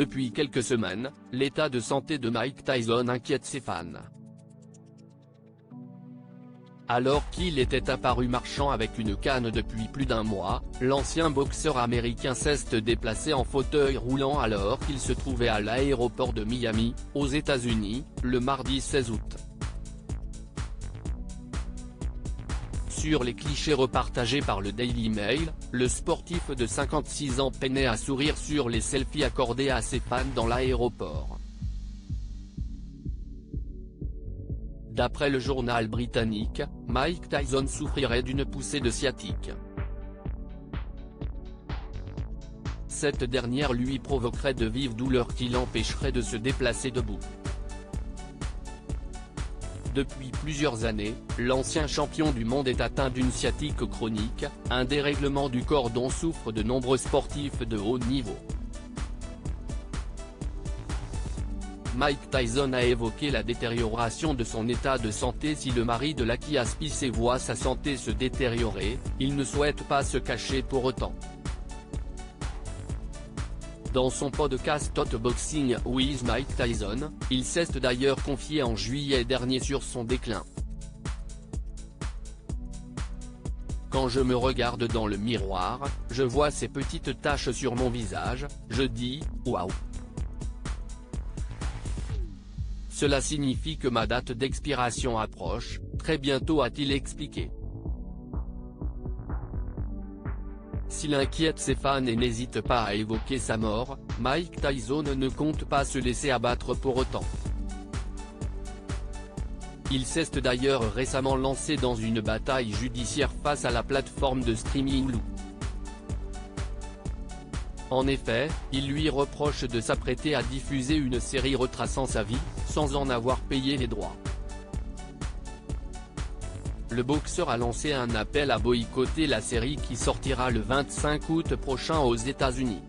Depuis quelques semaines, l'état de santé de Mike Tyson inquiète ses fans. Alors qu'il était apparu marchant avec une canne depuis plus d'un mois, l'ancien boxeur américain s'est déplacé en fauteuil roulant alors qu'il se trouvait à l'aéroport de Miami, aux États-Unis, le mardi 16 août. Sur les clichés repartagés par le Daily Mail, le sportif de 56 ans peinait à sourire sur les selfies accordés à ses fans dans l'aéroport. D'après le journal britannique, Mike Tyson souffrirait d'une poussée de sciatique. Cette dernière lui provoquerait de vives douleurs qui l'empêcheraient de se déplacer debout. Depuis plusieurs années, l'ancien champion du monde est atteint d'une sciatique chronique, un dérèglement du corps dont souffrent de nombreux sportifs de haut niveau. Mike Tyson a évoqué la détérioration de son état de santé. Si le mari de Jackie Spicey voit sa santé se détériorer, il ne souhaite pas se cacher pour autant. Dans son podcast Hot Boxing with Mike Tyson, il s'est d'ailleurs confié en juillet dernier sur son déclin. Quand je me regarde dans le miroir, je vois ces petites taches sur mon visage, je dis « Waouh ». Cela signifie que ma date d'expiration approche, très bientôt, a-t-il expliqué. S'il inquiète ses fans et n'hésite pas à évoquer sa mort, Mike Tyson ne compte pas se laisser abattre pour autant. Il s'est d'ailleurs récemment lancé dans une bataille judiciaire face à la plateforme de streaming Hulu. En effet, il lui reproche de s'apprêter à diffuser une série retraçant sa vie, sans en avoir payé les droits. Le boxeur a lancé un appel à boycotter la série qui sortira le 25 août prochain aux États-Unis.